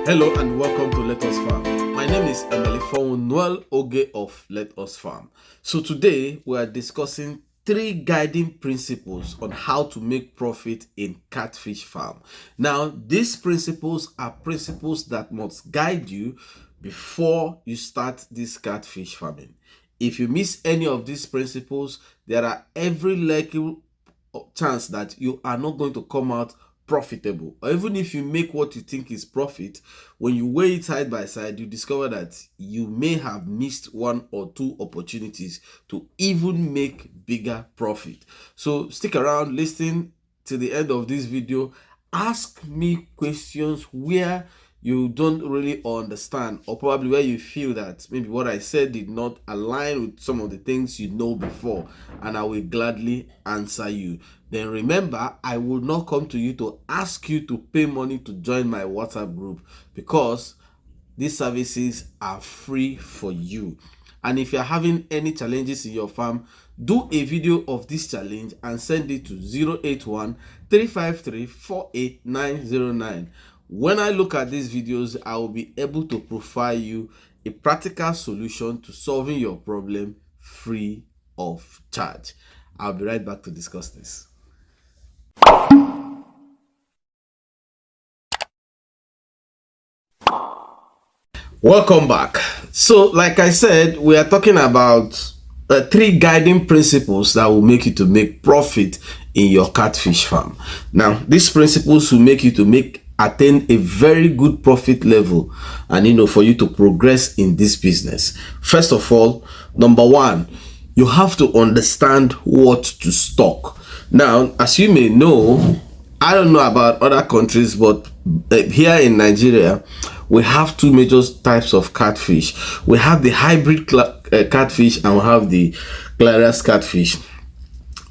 Hello and welcome to Let Us Farm. My name is Emily Noel Oge of Let Us Farm. So today we are discussing 3 guiding principles on how to make profit in catfish farm. Now, these principles are principles that must guide you before you start this catfish farming. If you miss any of these principles, there are every likely chance that you are not going to come out profitable. Or even if you make what you think is profit, when you weigh it side by side, you discover that you may have missed 1 or 2 opportunities to even make bigger profit. So stick around, listen to the end of this video, ask me questions where you don't really understand, or probably where you feel that maybe what I said did not align with some of the things you know before, and I will gladly answer you. Then remember, I will not come to you to ask you to pay money to join my WhatsApp group, because these services are free for you. And if you're having any challenges in your farm, do a video of this challenge and send it to 081 353 48909. When I look at these videos, I will be able to provide you a practical solution to solving your problem free of charge. I'll be right back to discuss this. Welcome back. So, like I said, we are talking about 3 guiding principles that will make you to make profit in your catfish farm. Now, these principles will make you to attain a very good profit level, and for you to progress in this business. First of all, number 1, you have to understand what to stock. Now, as you may know, I don't know about other countries, but here in Nigeria, we have 2 major types of catfish. We have the hybrid catfish and we have the Clarias catfish.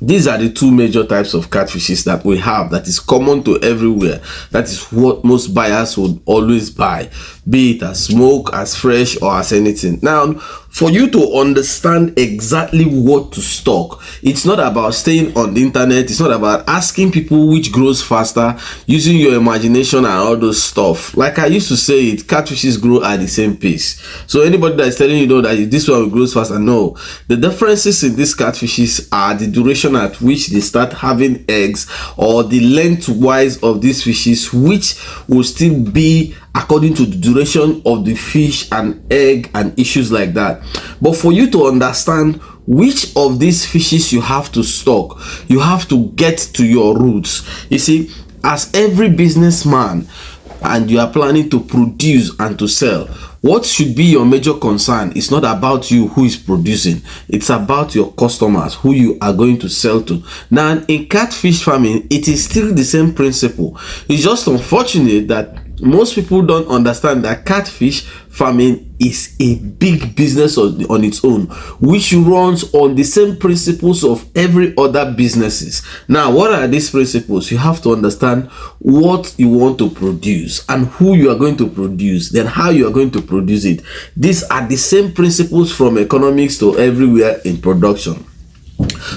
These are the 2 major types of catfishes that we have, that is common to everywhere. That is what most buyers would always buy, be it as smoke, as fresh, or as anything. Now, for you to understand exactly what to stock, it's not about staying on the internet. It's not about asking people which grows faster, using your imagination and all those stuff. Like I used to say, catfishes grow at the same pace. So anybody that is telling you that this one grows faster, no. The differences in these catfishes are the duration at which they start having eggs, or the lengthwise of these fishes, which will still be according to the duration of the fish and egg and issues like that. But for you to understand which of these fishes you have to stock, you have to get to your roots. You see, as every businessman, and you are planning to produce and to sell, what should be your major concern is not about you who is producing, it's about your customers who you are going to sell to. Now, in catfish farming, it is still the same principle. It's just unfortunate that most people don't understand that catfish farming is a big business on its own, which runs on the same principles of every other businesses. Now, what are these principles? You have to understand what you want to produce and who you are going to produce, then how you are going to produce it. These are the same principles from economics to everywhere in production.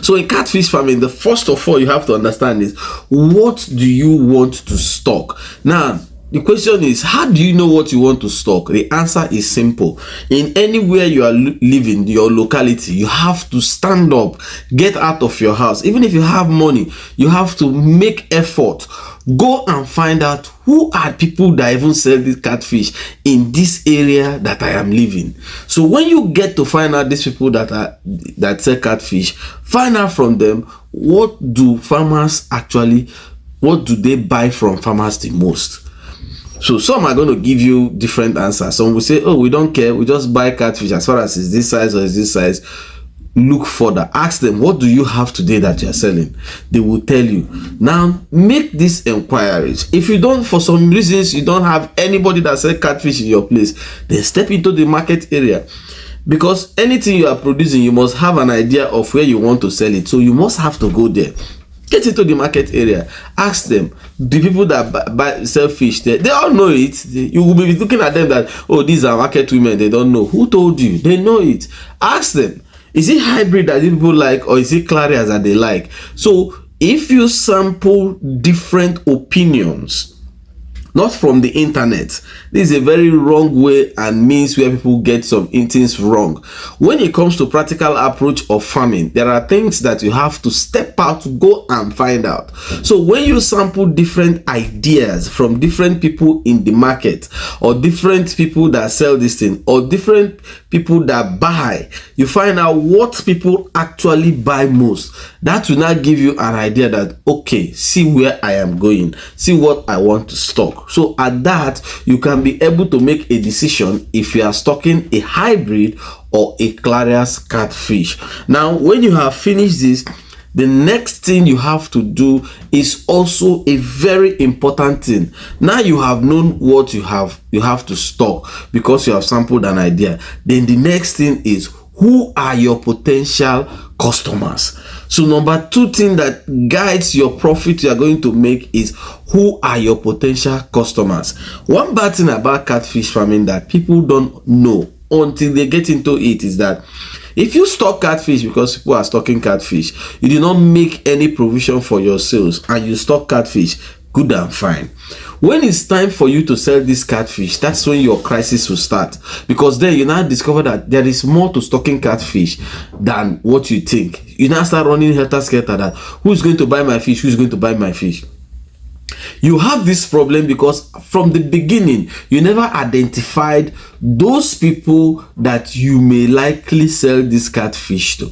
So in catfish farming, the first of all you have to understand is, what do you want to stock? Now, the question is, how do you know what you want to stock? The answer is simple. In anywhere you are living, your locality, you have to stand up, get out of your house. Even if you have money, you have to make effort. Go and find out who are people that even sell this catfish in this area that I am living. So when you get to find out these people that sell catfish, find out from them, what do they buy from farmers the most? So some are going to give you different answers. Some will say, oh, we don't care, we just buy catfish as far as it's this size or it's this size. Look further, ask them, what do you have today that you're selling? They will tell you. Now, make these inquiries. If you don't, for some reasons, you don't have anybody that sells catfish in your place, then step into the market area. Because anything you are producing, you must have an idea of where you want to sell it. So you must have to go there. Get into the market area, ask them. The people that sell fish, they all know it. You will be looking at them that, oh, these are market women, they don't know. Who told you? They know it. Ask them, is it hybrid that people like, or is it Clarias that they like? So if you sample different opinions not from the internet. This is a very wrong way and means where people get some things wrong. When it comes to practical approach of farming, there are things that you have to step out to go and find out. So when you sample different ideas from different people in the market, or different people that sell this thing, or different people that buy, you find out what people actually buy most. That will now give you an idea that, okay, see where I am going, see what I want to stock. So at that, you can be able to make a decision if you are stocking a hybrid or a Clarias catfish. Now, when you have finished this, the next thing you have to do is also a very important thing. Now you have known what you have to stock because you have sampled an idea. Then the next thing is, who are your potential customers? So number 2 thing that guides your profit you are going to make is, who are your potential customers? One bad thing about catfish farming that people don't know until they get into it is that if you stock catfish because people are stocking catfish, you do not make any provision for your sales, and you stock catfish, good and fine. When it's time for you to sell this catfish, that's when your crisis will start, because then you now discover that there is more to stocking catfish than what you think. You now start running helter-skelter that, who's going to buy my fish, who's going to buy my fish? You have this problem because from the beginning, you never identified those people that you may likely sell this catfish to.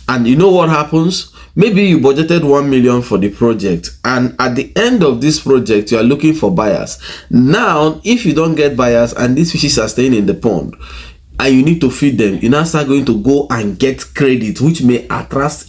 And you know what happens? Maybe you budgeted 1 million for the project, and at the end of this project, you are looking for buyers. Now, if you don't get buyers and these fishes are staying in the pond and you need to feed them, you now start going to go and get credit, which may attract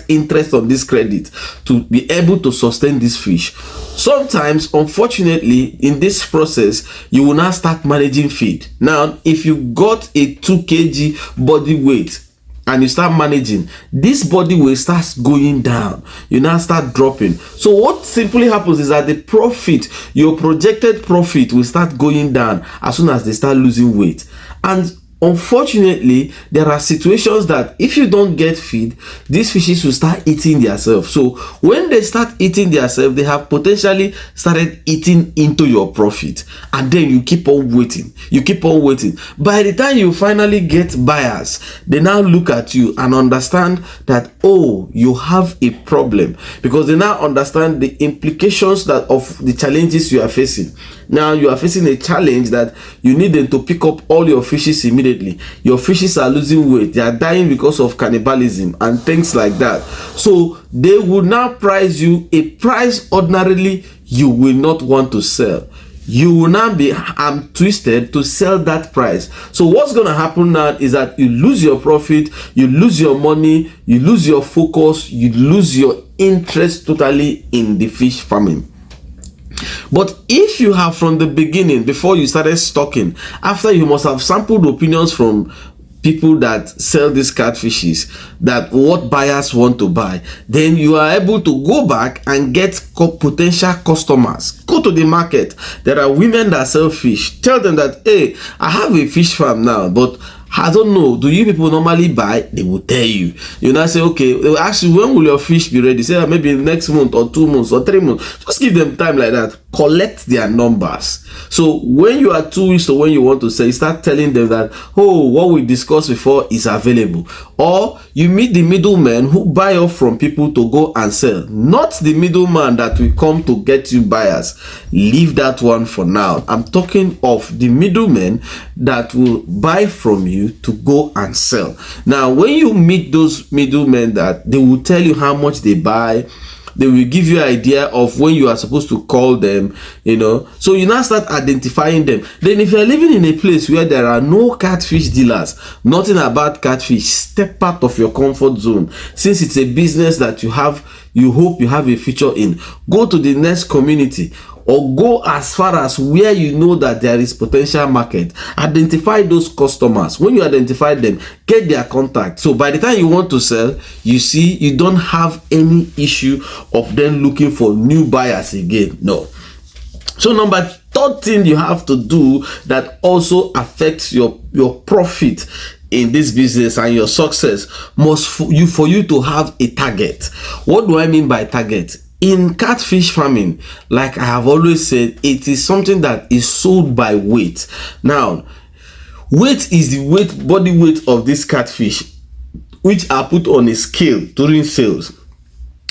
interest on this credit to be able to sustain this fish. Sometimes, unfortunately, in this process, you will now start managing feed. Now, if you got a 2 kg body weight and you start managing, this body weight starts going down. You now start dropping. So what simply happens is that the profit, your projected profit, will start going down as soon as they start losing weight. And unfortunately, there are situations that if you don't get feed, these fishes will start eating themselves. So when they start eating themselves, they have potentially started eating into your profit, and then you keep on waiting. You keep on waiting. By the time you finally get buyers, they now look at you and understand that, oh, you have a problem, because they now understand the implications that of the challenges you are facing. Now you are facing a challenge that you need them to pick up all your fishes immediately. Your fishes are losing weight, they are dying because of cannibalism and things like that. So they will now price you a price ordinarily you will not want to sell. You will now be twisted to sell that price. So what's going to happen now is that you lose your profit, you lose your money, you lose your focus, you lose your interest totally in the fish farming. But if you have from the beginning, before you started stocking, after you must have sampled opinions from people that sell these catfishes, that what buyers want to buy, then you are able to go back and get potential customers. Go to the market. There are women that sell fish. Tell them that, hey, I have a fish farm now, but I don't know, do you people normally buy? They will tell you. You now say, okay, they will ask you, when will your fish be ready? Say maybe next month or 2 months or 3 months. Just give them time like that. Collect their numbers. So when you are 2 weeks to when you want to sell, you start telling them that, oh, what we discussed before is available. Or you meet the middlemen who buy off from people to go and sell. Not the middleman that will come to get you buyers. Leave that one for now. I'm talking of the middlemen that will buy from you to go and sell. Now, when you meet those middlemen, that they will tell you how much they buy, they will give you an idea of when you are supposed to call them, you know. So you now start identifying them. Then if you are living in a place where there are no catfish dealers, nothing about catfish, step out of your comfort zone. Since it's a business that you hope you have a future in, go to the next community, or go as far as where you know that there is potential market. Identify those customers. When you identify them, get their contact. So by the time you want to sell, you see, you don't have any issue of them looking for new buyers again. No. So number 3rd thing you have to do that also affects your profit in this business and your success for you to have a target. What do I mean by target? in catfish farming, like I have always said, it is something that is sold by weight. Now, weight is the body weight of this catfish, which are put on a scale during sales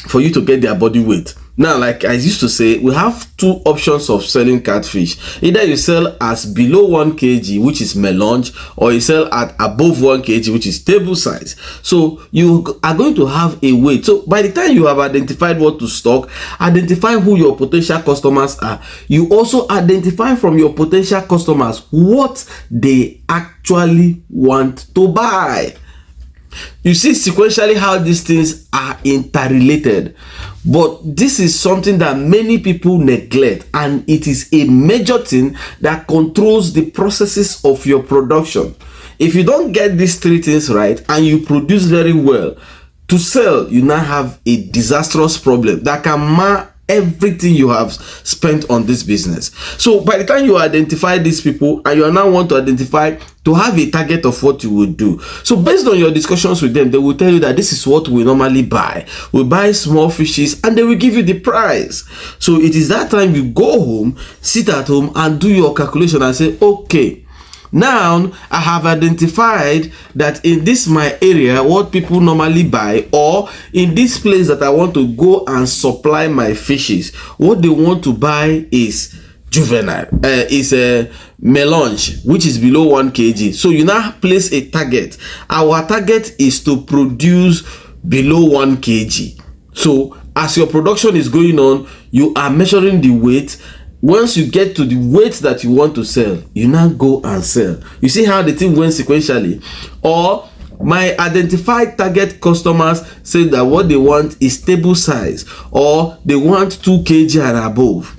for you to get their body weight. Now, like I used to say, we have two options of selling catfish. Either you sell as below 1 kg, which is melange, or you sell at above 1 kg, which is table size. So you are going to have a weight. So by the time you have identified what to stock, identify who your potential customers are, you also identify from your potential customers what they actually want to buy. You see sequentially how these things are interrelated, but this is something that many people neglect, and it is a major thing that controls the processes of your production. If you don't get these three things right and you produce very well, to sell, you now have a disastrous problem that can mar everything you have spent on this business. So by the time you identify these people and you now want to identify to have a target of what you would do, so based on your discussions with them, they will tell you that this is what we normally buy. We buy small fishes and they will give you the price. So it is that time you go home, sit at home and do your calculation and say, okay, now I have identified that in this my area, what people normally buy, or in this place that I want to go and supply my fishes, what they want to buy is juvenile, is a melange, which is below 1 kg. So you now place a target. Our target is to produce below 1 kg. So as your production is going on, you are measuring the weight. Once you get to the weight that you want to sell, you now go and sell. You see how the thing went sequentially? Or my identified target customers say that what they want is table size, or they want 2 kg and above.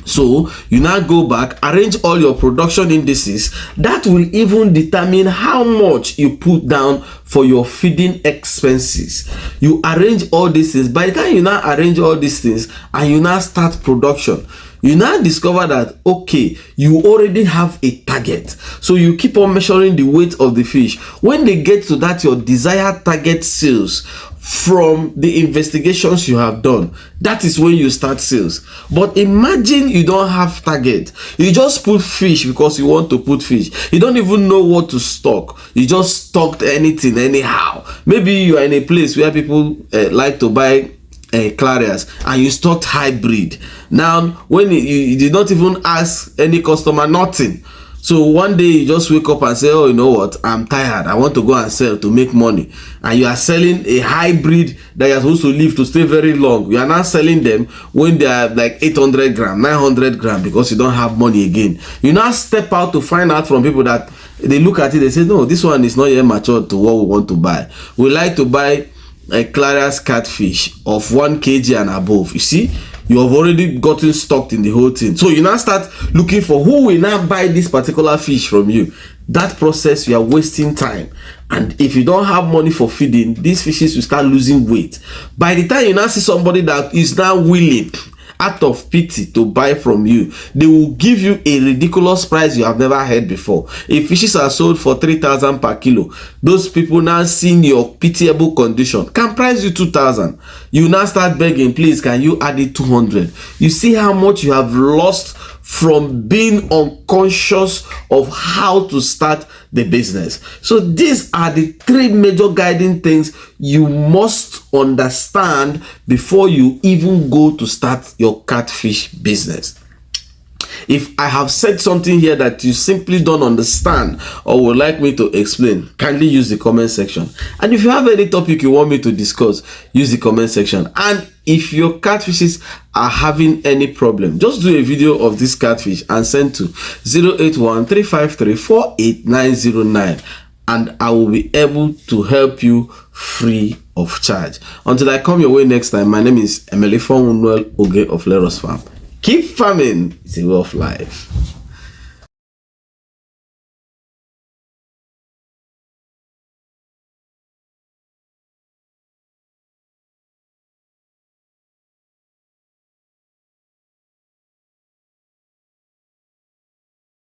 So you now go back, arrange all your production indices. That will even determine how much you put down for your feeding expenses. You arrange all these things. By the time you now arrange all these things and you now start production, you now discover that, okay, you already have a target. So you keep on measuring the weight of the fish. When they get to that your desired target sales from the investigations you have done, that is when you start sales. But imagine you don't have target. You just put fish because you want to put fish. You don't even know what to stock. You just stocked anything anyhow. Maybe you are in a place where people like to buy clarias and you stocked hybrid. Now when you did not even ask any customer, nothing. So one day you just wake up and say, oh, you know what, I'm tired, I want to go and sell to make money. And you are selling a hybrid that you're supposed to live to stay very long. You are now selling them when they are like 800 gram, 900 gram, because you don't have money again. You now step out to find out from people that they look at it, they say, no, this one is not yet matured to what we want to buy. We like to buy a Clarias catfish of 1 kg and above. You see, you have already gotten stocked in the whole thing. So you now start looking for who will now buy this particular fish from you. That process, you are wasting time. And if you don't have money for feeding, these fishes will start losing weight. By the time you now see somebody that is now willing, out of pity, to buy from you, they will give you a ridiculous price you have never heard before. If fishes are sold for 3,000 per kilo, those people now seeing your pitiable condition can price you 2,000. You now start begging, please, can you add it 200? You see how much you have lost from being unconscious of how to start the business. So these are the 3 major guiding things you must understand before you even go to start your catfish business. If I have said something here that you simply don't understand or would like me to explain, kindly use the comment section. And if you have any topic you want me to discuss, use the comment section. And if your catfishes are having any problem, just do a video of this catfish and send to 081-353-48909, and I will be able to help you free of charge. Until I come your way next time, my name is Emily Fonwunwel Oge of Leros Farm. Keep farming, it's a way of life.